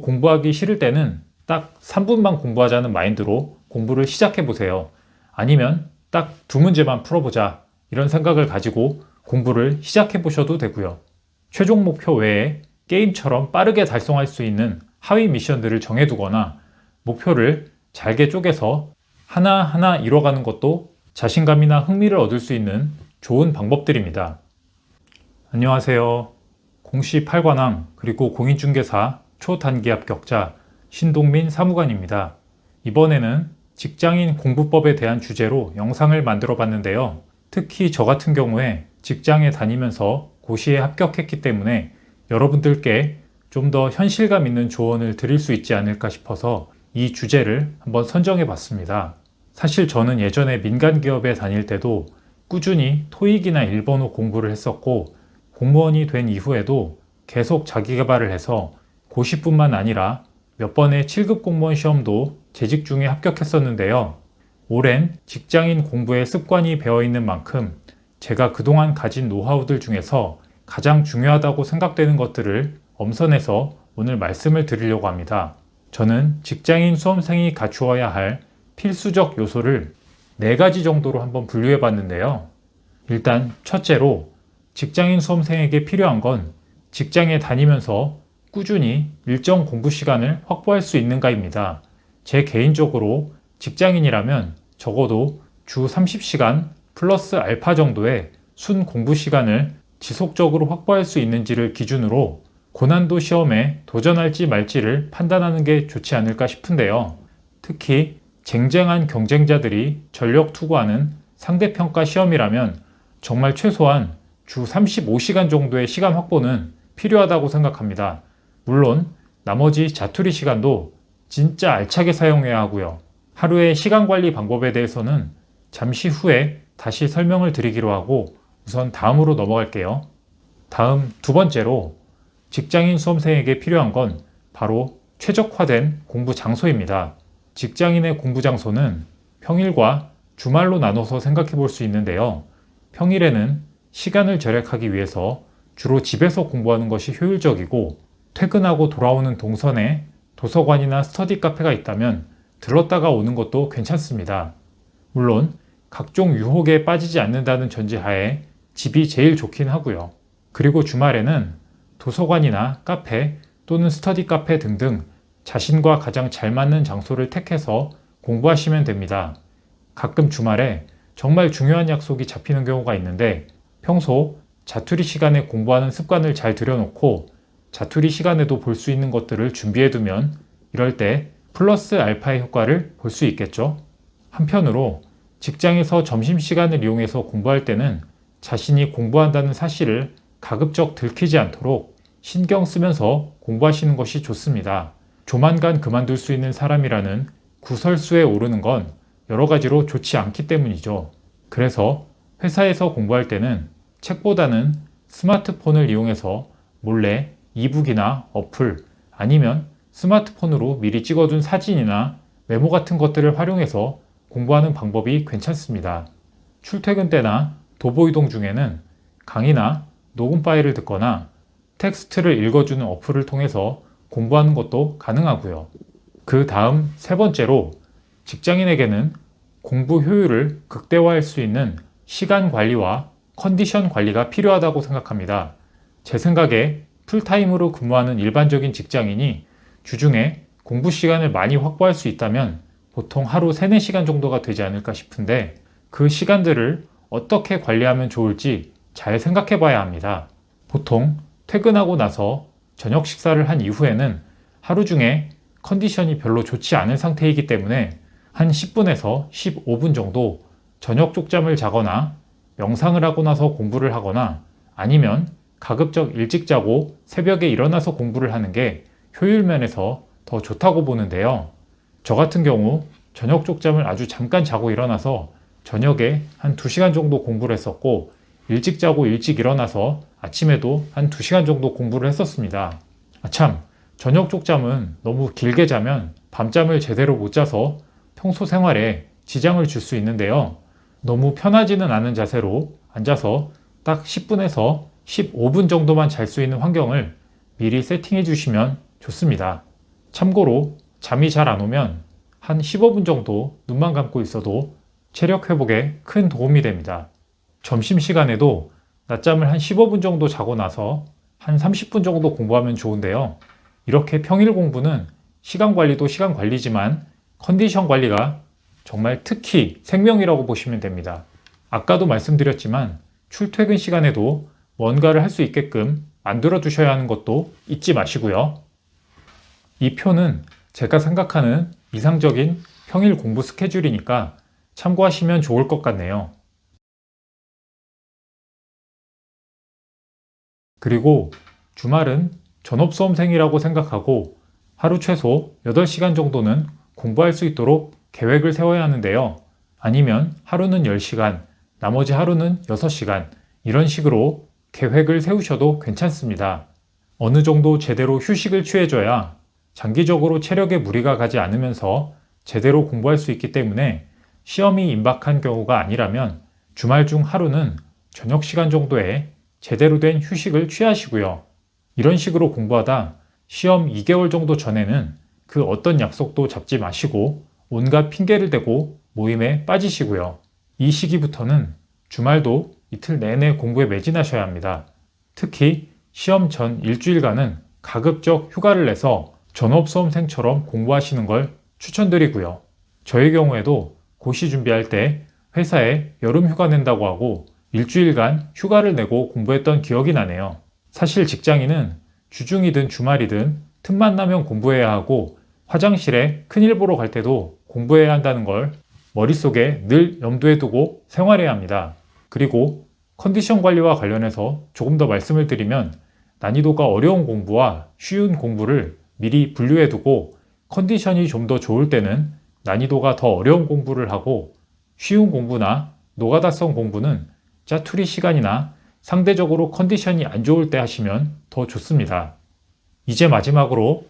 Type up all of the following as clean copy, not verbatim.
공부하기 싫을 때는 딱 3분만 공부하자는 마인드로 공부를 시작해 보세요. 아니면 딱 2문제만 풀어보자 이런 생각을 가지고 공부를 시작해 보셔도 되고요. 최종 목표 외에 게임처럼 빠르게 달성할 수 있는 하위 미션들을 정해두거나 목표를 잘게 쪼개서 하나하나 이뤄가는 것도 자신감이나 흥미를 얻을 수 있는 좋은 방법들입니다. 안녕하세요. 공시 8관왕 그리고 공인중개사 초단기 합격자 신동민 사무관입니다. 이번에는 직장인 공부법에 대한 주제로 영상을 만들어 봤는데요. 특히 저 같은 경우에 직장에 다니면서 고시에 합격했기 때문에 여러분들께 좀 더 현실감 있는 조언을 드릴 수 있지 않을까 싶어서 이 주제를 한번 선정해 봤습니다. 사실 저는 예전에 민간기업에 다닐 때도 꾸준히 토익이나 일본어 공부를 했었고 공무원이 된 이후에도 계속 자기계발을 해서 고시뿐만 아니라 몇 번의 7급 공무원 시험도 재직 중에 합격했었는데요. 오랜 직장인 공부의 습관이 배어있는 만큼 제가 그동안 가진 노하우들 중에서 가장 중요하다고 생각되는 것들을 엄선해서 오늘 말씀을 드리려고 합니다. 저는 직장인 수험생이 갖추어야 할 필수적 요소를 4가지 정도로 한번 분류해 봤는데요. 일단 첫째로 직장인 수험생에게 필요한 건 직장에 다니면서 꾸준히 일정 공부 시간을 확보할 수 있는가입니다. 제 개인적으로 직장인이라면 적어도 주 30시간 플러스 알파 정도의 순 공부 시간을 지속적으로 확보할 수 있는지를 기준으로 고난도 시험에 도전할지 말지를 판단하는 게 좋지 않을까 싶은데요. 특히 쟁쟁한 경쟁자들이 전력 투구하는 상대평가 시험이라면 정말 최소한 주 35시간 정도의 시간 확보는 필요하다고 생각합니다. 물론 나머지 자투리 시간도 진짜 알차게 사용해야 하고요. 하루의 시간 관리 방법에 대해서는 잠시 후에 다시 설명을 드리기로 하고 우선 다음으로 넘어갈게요. 다음 2번째로 직장인 수험생에게 필요한 건 바로 최적화된 공부 장소입니다. 직장인의 공부 장소는 평일과 주말로 나눠서 생각해 볼 수 있는데요. 평일에는 시간을 절약하기 위해서 주로 집에서 공부하는 것이 효율적이고 퇴근하고 돌아오는 동선에 도서관이나 스터디 카페가 있다면 들렀다가 오는 것도 괜찮습니다. 물론 각종 유혹에 빠지지 않는다는 전제하에 집이 제일 좋긴 하고요. 그리고 주말에는 도서관이나 카페 또는 스터디 카페 등등 자신과 가장 잘 맞는 장소를 택해서 공부하시면 됩니다. 가끔 주말에 정말 중요한 약속이 잡히는 경우가 있는데 평소 자투리 시간에 공부하는 습관을 잘 들여놓고 자투리 시간에도 볼 수 있는 것들을 준비해두면 이럴 때 플러스 알파의 효과를 볼 수 있겠죠. 한편으로 직장에서 점심시간을 이용해서 공부할 때는 자신이 공부한다는 사실을 가급적 들키지 않도록 신경 쓰면서 공부하시는 것이 좋습니다. 조만간 그만둘 수 있는 사람이라는 구설수에 오르는 건 여러 가지로 좋지 않기 때문이죠. 그래서 회사에서 공부할 때는 책보다는 스마트폰을 이용해서 몰래 이북이나 어플 아니면 스마트폰으로 미리 찍어둔 사진이나 메모 같은 것들을 활용해서 공부하는 방법이 괜찮습니다. 출퇴근 때나 도보 이동 중에는 강의나 녹음 파일을 듣거나 텍스트를 읽어주는 어플을 통해서 공부하는 것도 가능하고요. 그 다음 3번째로 직장인에게는 공부 효율을 극대화할 수 있는 시간 관리와 컨디션 관리가 필요하다고 생각합니다. 제 생각에 풀타임으로 근무하는 일반적인 직장인이 주중에 공부 시간을 많이 확보할 수 있다면 보통 하루 3-4시간 정도가 되지 않을까 싶은데 그 시간들을 어떻게 관리하면 좋을지 잘 생각해 봐야 합니다. 보통 퇴근하고 나서 저녁 식사를 한 이후에는 하루 중에 컨디션이 별로 좋지 않은 상태이기 때문에 한 10분에서 15분 정도 저녁 쪽잠을 자거나 명상을 하고 나서 공부를 하거나 아니면 가급적 일찍 자고 새벽에 일어나서 공부를 하는 게 효율 면에서 더 좋다고 보는데요. 저 같은 경우 저녁 쪽잠을 아주 잠깐 자고 일어나서 저녁에 한 2시간 정도 공부를 했었고 일찍 자고 일찍 일어나서 아침에도 한 2시간 정도 공부를 했었습니다. 참, 저녁 쪽잠은 너무 길게 자면 밤잠을 제대로 못 자서 평소 생활에 지장을 줄 수 있는데요. 너무 편하지는 않은 자세로 앉아서 딱 10분에서 15분 정도만 잘 수 있는 환경을 미리 세팅해 주시면 좋습니다. 참고로 잠이 잘 안 오면 한 15분 정도 눈만 감고 있어도 체력 회복에 큰 도움이 됩니다. 점심시간에도 낮잠을 한 15분 정도 자고 나서 한 30분 정도 공부하면 좋은데요. 이렇게 평일 공부는 시간 관리도 시간 관리지만 컨디션 관리가 정말 특히 생명이라고 보시면 됩니다. 아까도 말씀드렸지만 출퇴근 시간에도 뭔가를 할 수 있게끔 만들어 두셔야 하는 것도 잊지 마시고요. 이 표는 제가 생각하는 이상적인 평일 공부 스케줄이니까 참고하시면 좋을 것 같네요. 그리고 주말은 전업수험생이라고 생각하고 하루 최소 8시간 정도는 공부할 수 있도록 계획을 세워야 하는데요. 아니면 하루는 10시간, 나머지 하루는 6시간 이런 식으로 계획을 세우셔도 괜찮습니다. 어느 정도 제대로 휴식을 취해줘야 장기적으로 체력에 무리가 가지 않으면서 제대로 공부할 수 있기 때문에 시험이 임박한 경우가 아니라면 주말 중 하루는 저녁 시간 정도에 제대로 된 휴식을 취하시고요. 이런 식으로 공부하다 시험 2개월 정도 전에는 그 어떤 약속도 잡지 마시고 온갖 핑계를 대고 모임에 빠지시고요. 이 시기부터는 주말도 이틀 내내 공부에 매진하셔야 합니다. 특히 시험 전 일주일간은 가급적 휴가를 내서 전업수험생처럼 공부하시는 걸 추천드리고요. 저의 경우에도 고시 준비할 때 회사에 여름 휴가 낸다고 하고 일주일간 휴가를 내고 공부했던 기억이 나네요. 사실 직장인은 주중이든 주말이든 틈만 나면 공부해야 하고 화장실에 큰일 보러 갈 때도 공부해야 한다는 걸 머릿속에 늘 염두에 두고 생활해야 합니다. 그리고 컨디션 관리와 관련해서 조금 더 말씀을 드리면 난이도가 어려운 공부와 쉬운 공부를 미리 분류해 두고 컨디션이 좀 더 좋을 때는 난이도가 더 어려운 공부를 하고 쉬운 공부나 노가다성 공부는 짜투리 시간이나 상대적으로 컨디션이 안 좋을 때 하시면 더 좋습니다. 이제 마지막으로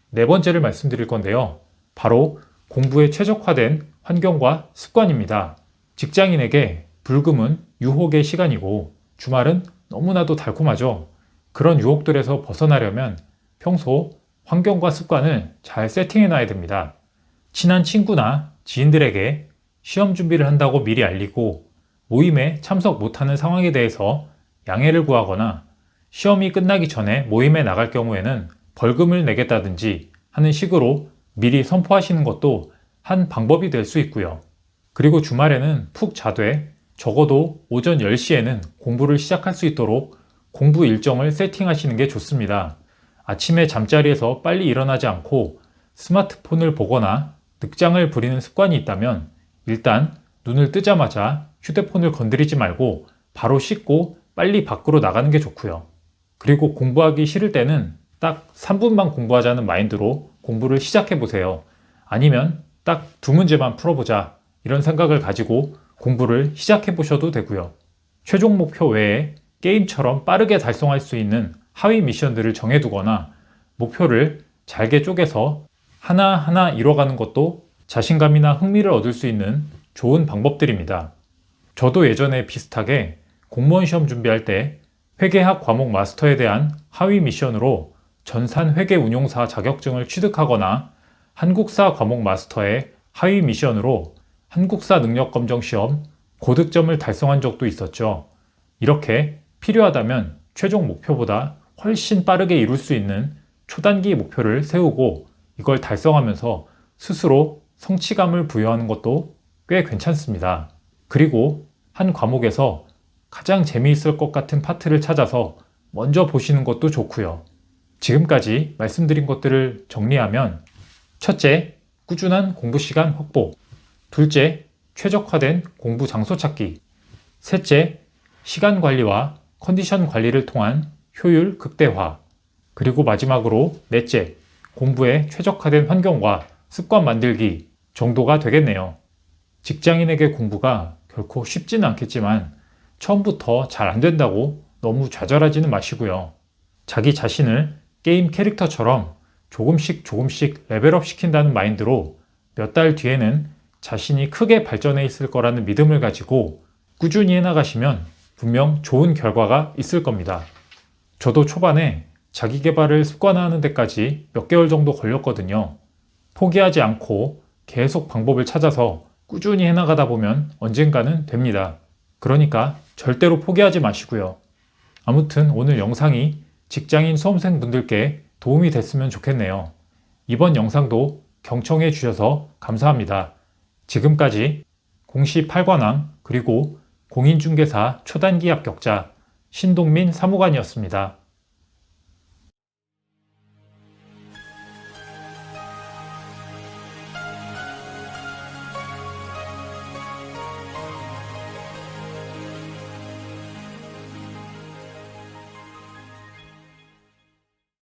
네 번째를 말씀드릴 건데요. 바로 공부에 최적화된 환경과 습관입니다. 직장인에게 불금은 유혹의 시간이고 주말은 너무나도 달콤하죠. 그런 유혹들에서 벗어나려면 평소 환경과 습관을 잘 세팅해 놔야 됩니다. 친한 친구나 지인들에게 시험 준비를 한다고 미리 알리고 모임에 참석 못하는 상황에 대해서 양해를 구하거나 시험이 끝나기 전에 모임에 나갈 경우에는 벌금을 내겠다든지 하는 식으로 미리 선포하시는 것도 한 방법이 될 수 있고요. 그리고 주말에는 푹 자되 적어도 오전 10시에는 공부를 시작할 수 있도록 공부 일정을 세팅하시는 게 좋습니다. 아침에 잠자리에서 빨리 일어나지 않고 스마트폰을 보거나 늑장을 부리는 습관이 있다면 일단 눈을 뜨자마자 휴대폰을 건드리지 말고 바로 씻고 빨리 밖으로 나가는 게 좋고요. 그리고 공부하기 싫을 때는 딱 3분만 공부하자는 마인드로 공부를 시작해 보세요. 아니면 딱 2문제만 풀어보자 이런 생각을 가지고 공부를 시작해 보셔도 되고요. 최종 목표 외에 게임처럼 빠르게 달성할 수 있는 하위 미션들을 정해두거나 목표를 잘게 쪼개서 하나하나 이뤄가는 것도 자신감이나 흥미를 얻을 수 있는 좋은 방법들입니다. 저도 예전에 비슷하게 공무원 시험 준비할 때 회계학 과목 마스터에 대한 하위 미션으로 전산 회계 운용사 자격증을 취득하거나 한국사 과목 마스터의 하위 미션으로 한국사 능력검정 시험 고득점을 달성한 적도 있었죠. 이렇게 필요하다면 최종 목표보다 훨씬 빠르게 이룰 수 있는 초단기 목표를 세우고 이걸 달성하면서 스스로 성취감을 부여하는 것도 꽤 괜찮습니다. 그리고 한 과목에서 가장 재미있을 것 같은 파트를 찾아서 먼저 보시는 것도 좋고요. 지금까지 말씀드린 것들을 정리하면 첫째, 꾸준한 공부 시간 확보. 둘째, 최적화된 공부 장소 찾기. 셋째, 시간 관리와 컨디션 관리를 통한 효율 극대화. 그리고 마지막으로 넷째, 공부에 최적화된 환경과 습관 만들기 정도가 되겠네요. 직장인에게 공부가 결코 쉽지는 않겠지만 처음부터 잘 안 된다고 너무 좌절하지는 마시고요. 자기 자신을 게임 캐릭터처럼 조금씩 레벨업 시킨다는 마인드로 몇 달 뒤에는 자신이 크게 발전해 있을 거라는 믿음을 가지고 꾸준히 해나가시면 분명 좋은 결과가 있을 겁니다. 저도 초반에 자기 개발을 습관화하는 데까지 몇 개월 정도 걸렸거든요. 포기하지 않고 계속 방법을 찾아서 꾸준히 해나가다 보면 언젠가는 됩니다. 그러니까 절대로 포기하지 마시고요. 아무튼 오늘 영상이 직장인 수험생분들께 도움이 됐으면 좋겠네요. 이번 영상도 경청해 주셔서 감사합니다. 지금까지 공시 8관왕 그리고 공인중개사 초단기 합격자 신동민 사무관이었습니다.